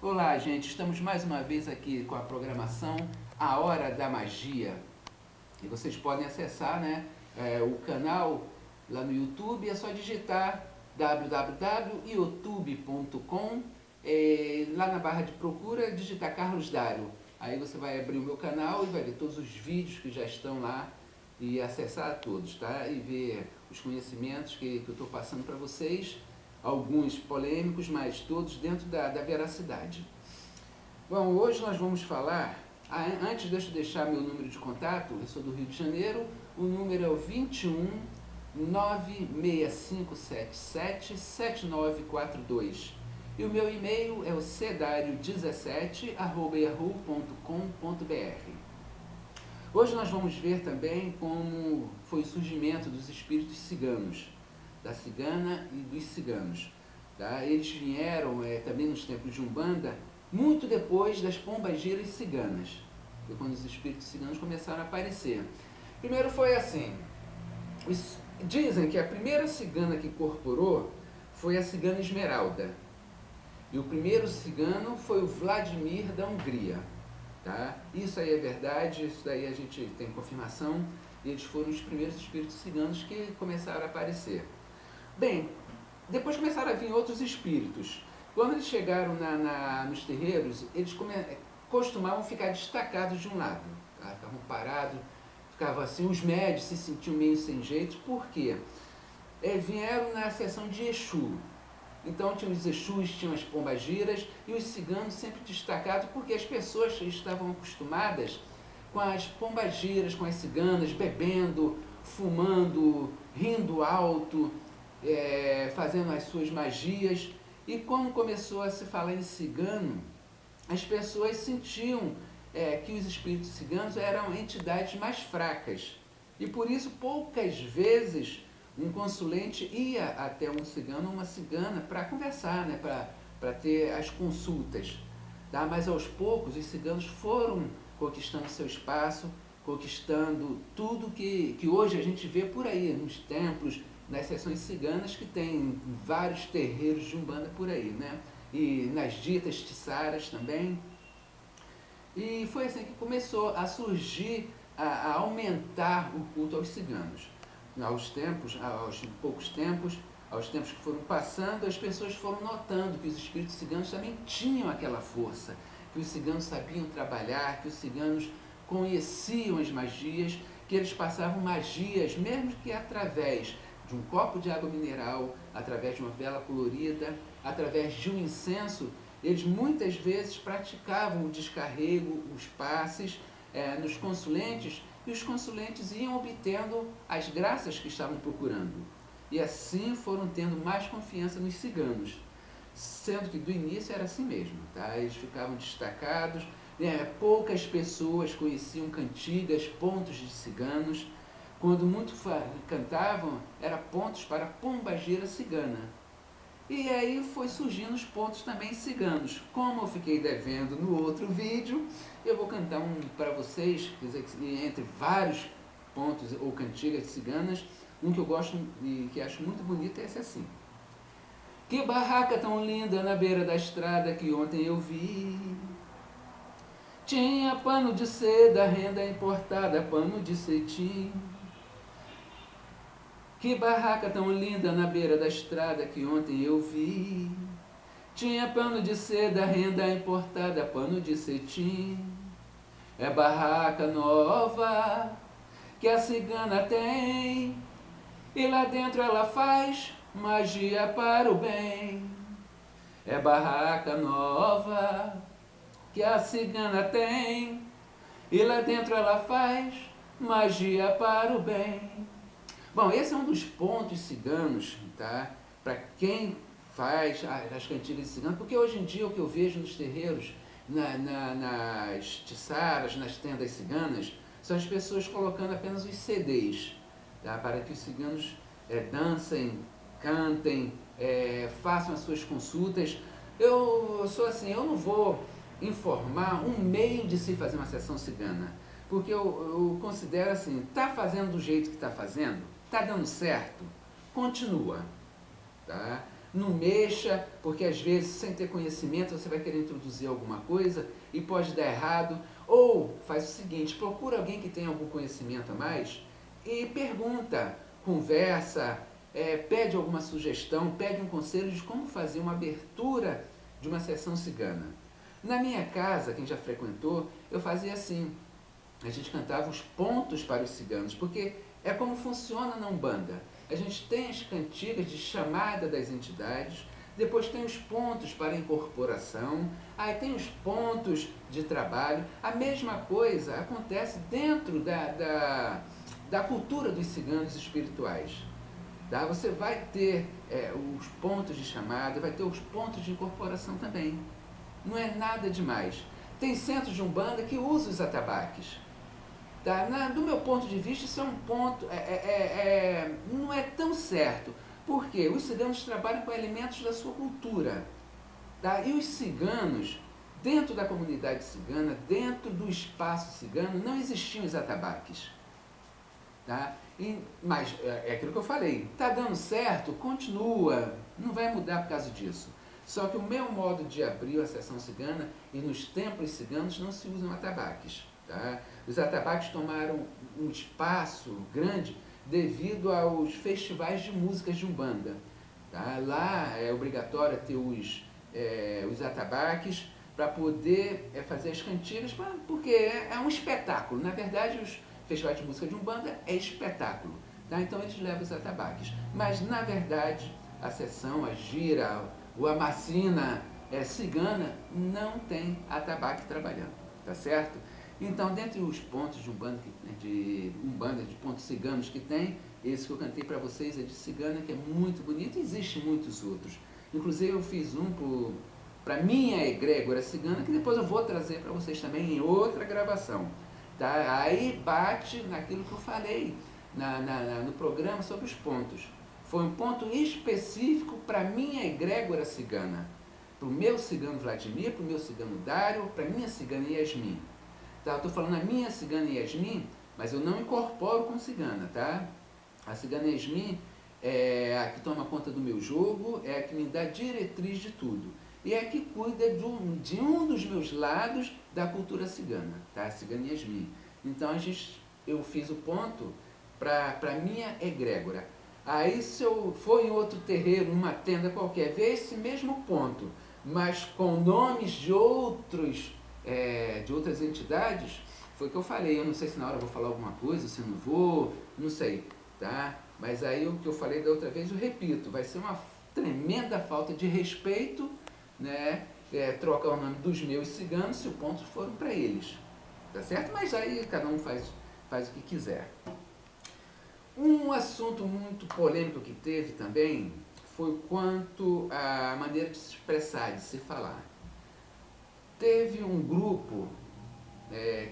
Olá, gente, estamos mais uma vez aqui com a programação A Hora da Magia. E vocês podem acessar, né, o canal lá no YouTube, é só digitar www.youtube.com, lá na barra de procura, digitar Carlos Dário. Aí você vai abrir o meu canal e vai ver todos os vídeos que já estão lá e acessar todos, tá? E ver os conhecimentos que eu estou passando para vocês, alguns polêmicos, mas todos dentro da veracidade. Bom, hoje nós vamos falar, antes deixa eu deixar meu número de contato, eu sou do Rio de Janeiro, o número é o 21 96577 7942 e o meu e-mail é o cedario17@yahoo.com.br. Hoje nós vamos ver também como foi o surgimento dos espíritos ciganos, da cigana e dos ciganos. Tá? Eles vieram também nos tempos de Umbanda, muito depois das pombageiras ciganas, foi quando os espíritos ciganos começaram a aparecer. Primeiro foi assim, dizem que a primeira cigana que incorporou foi a cigana Esmeralda, e o primeiro cigano foi o Vladimir da Hungria. Tá? Isso aí é verdade, isso daí a gente tem confirmação, eles foram os primeiros espíritos ciganos que começaram a aparecer. Bem, depois começaram a vir outros espíritos. Quando eles chegaram nos terreiros, eles costumavam ficar destacados de um lado, tá? Ficavam parados, ficavam assim, os médios se sentiam meio sem jeito, por quê? Vieram na sessão de Exu. Então tinham os Exus, tinham as pombagiras e os ciganos sempre destacados porque as pessoas estavam acostumadas com as pombagiras, com as ciganas, bebendo, fumando, rindo alto, fazendo as suas magias. E quando começou a se falar em cigano, as pessoas sentiam que os espíritos ciganos eram entidades mais fracas. E por isso poucas vezes um consulente ia até um cigano ou uma cigana para conversar, né, para ter as consultas. Tá? Mas aos poucos os ciganos foram conquistando seu espaço, conquistando tudo que hoje a gente vê por aí, nos templos, nas sessões ciganas, que tem vários terreiros de Umbanda por aí, né? E nas ditas tiçaras também. E foi assim que começou a surgir, a aumentar o culto aos ciganos. Aos poucos tempos, aos tempos que foram passando, as pessoas foram notando que os espíritos ciganos também tinham aquela força, que os ciganos sabiam trabalhar, que os ciganos conheciam as magias, que eles passavam magias, mesmo que através de um copo de água mineral, através de uma vela colorida, através de um incenso, eles muitas vezes praticavam o descarrego, os passes nos consulentes, e os consulentes iam obtendo as graças que estavam procurando. E assim foram tendo mais confiança nos ciganos, sendo que do início era assim mesmo, tá? Eles ficavam destacados, poucas pessoas conheciam cantigas, pontos de ciganos. Quando muito cantavam, era pontos para pombagira cigana. E aí foi surgindo os pontos também ciganos. Como eu fiquei devendo no outro vídeo, eu vou cantar um para vocês, quer dizer, entre vários pontos ou cantigas ciganas, um que eu gosto e que acho muito bonito é esse assim. Que barraca tão linda na beira da estrada que ontem eu vi. Tinha pano de seda, renda importada, pano de cetim. Que barraca tão linda na beira da estrada que ontem eu vi. Tinha pano de seda, renda importada, pano de cetim. É barraca nova que a cigana tem, e lá dentro ela faz magia para o bem. É barraca nova que a cigana tem, e lá dentro ela faz magia para o bem. Bom, esse é um dos pontos ciganos, tá? Para quem faz as cantigas ciganas, porque hoje em dia o que eu vejo nos terreiros, nas tiçaras, nas tendas ciganas, são as pessoas colocando apenas os CDs, tá? Para que os ciganos dancem, cantem, façam as suas consultas. Eu sou assim, eu não vou informar um meio de se fazer uma sessão cigana, porque eu considero assim, está fazendo do jeito que está fazendo, está dando certo, continua, tá? não mexa, porque às vezes, sem ter conhecimento, você vai querer introduzir alguma coisa e pode dar errado. Ou faz o seguinte, procura alguém que tenha algum conhecimento a mais e pergunta, conversa, pede alguma sugestão, pede um conselho de como fazer uma abertura de uma sessão cigana. Na minha casa, quem já frequentou, eu fazia assim, a gente cantava os pontos para os ciganos, porque é como funciona na Umbanda. A gente tem as cantigas de chamada das entidades, depois tem os pontos para incorporação, aí tem os pontos de trabalho. A mesma coisa acontece dentro da cultura dos ciganos espirituais. Tá? Você vai ter os pontos de chamada, vai ter os pontos de incorporação também. Não é nada demais. Tem centros de Umbanda que usam os atabaques. Tá? Do meu ponto de vista, isso é um ponto, não é tão certo, porque os ciganos trabalham com elementos da sua cultura. Tá? E os ciganos, dentro da comunidade cigana, dentro do espaço cigano, não existiam os atabaques. Tá? Mas é aquilo que eu falei, está dando certo, continua, não vai mudar por causa disso. Só que o meu modo de abrir a sessão cigana e nos templos ciganos não se usam atabaques. Tá? Os atabaques tomaram um espaço grande devido aos festivais de músicas de Umbanda. Tá? Lá é obrigatório ter os atabaques para poder fazer as cantigas, porque é um espetáculo. Na verdade, os festivais de música de Umbanda é espetáculo. Tá? Então eles levam os atabaques. Mas, na verdade, a sessão, a gira, a macina cigana não tem atabaque trabalhando. Tá certo? Então, dentre os pontos de Umbanda, de pontos ciganos que tem, esse que eu cantei para vocês é de cigana, que é muito bonito, e existem muitos outros. Inclusive, eu fiz um para minha egrégora cigana, que depois eu vou trazer para vocês também em outra gravação. Tá? Aí bate naquilo que eu falei no programa sobre os pontos. Foi um ponto específico para minha egrégora cigana. Para o meu cigano Vladimir, para o meu cigano Dário, para a minha cigana Yasmin. Tá? Eu estou falando a minha cigana Yasmin, mas eu não incorporo com cigana, tá? A cigana Yasmin é a que toma conta do meu jogo, é a que me dá diretriz de tudo. E é a que cuida de um dos meus lados da cultura cigana, tá? A cigana Yasmin. Então eu fiz o ponto para a minha egrégora. Aí se eu for em outro terreiro, numa tenda qualquer, ver esse mesmo ponto, mas com nomes de outras entidades, foi o que eu falei. Eu não sei se na hora eu vou falar alguma coisa, se não vou, não sei, tá? Mas aí o que eu falei da outra vez, eu repito, vai ser uma tremenda falta de respeito, né? Trocar o nome dos meus ciganos se o ponto foram para eles, tá certo? Mas aí cada um faz o que quiser. Um assunto muito polêmico que teve também foi quanto à maneira de se expressar, de se falar. Teve um grupo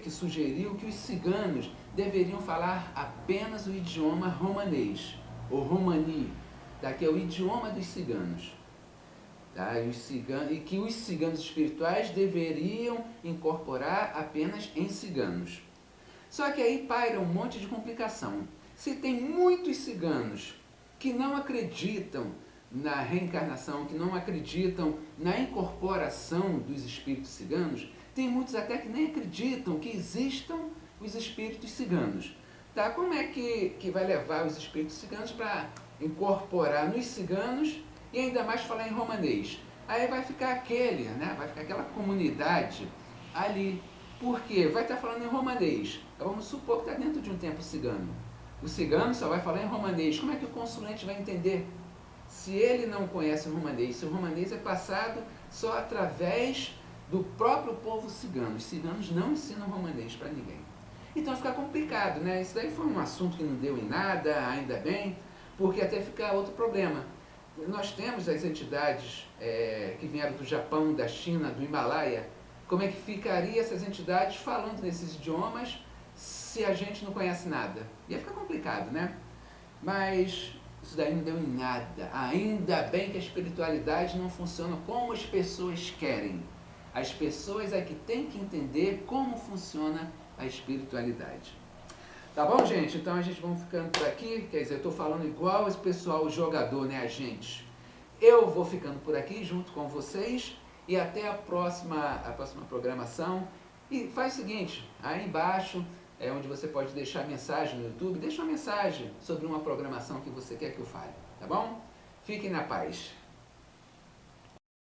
que sugeriu que os ciganos deveriam falar apenas o idioma romanês, ou romani, tá? Que é o idioma dos ciganos. Tá? E que os ciganos espirituais deveriam incorporar apenas em ciganos. Só que aí paira um monte de complicação. Se tem muitos ciganos que não acreditam na reencarnação, que não acreditam na incorporação dos espíritos ciganos, tem muitos até que nem acreditam que existam os espíritos ciganos. Tá? Como é que vai levar os espíritos ciganos para incorporar nos ciganos e ainda mais falar em romanês? Aí vai ficar vai ficar aquela comunidade ali. Por quê? Vai estar falando em romanês. Vamos supor que está dentro de um templo cigano. O cigano só vai falar em romanês. Como é que o consulente vai entender? Se ele não conhece o romanês, se o romanês é passado só através do próprio povo cigano. Os ciganos não ensinam romanês para ninguém. Então fica complicado, né? Isso daí foi um assunto que não deu em nada, ainda bem, porque até fica outro problema. Nós temos as entidades que vieram do Japão, da China, do Himalaia. Como é que ficaria essas entidades falando nesses idiomas se a gente não conhece nada? Ia ficar complicado, né? Mas isso daí não deu em nada. Ainda bem que a espiritualidade não funciona como as pessoas querem. As pessoas é que têm que entender como funciona a espiritualidade. Tá bom, gente? Então a gente vai ficando por aqui. Quer dizer, eu estou falando igual esse pessoal, o jogador, né? A gente. Eu vou ficando por aqui junto com vocês e até a próxima programação. E faz o seguinte, aí embaixo é onde você pode deixar mensagem no YouTube, deixa uma mensagem sobre uma programação que você quer que eu fale, tá bom? Fiquem na paz.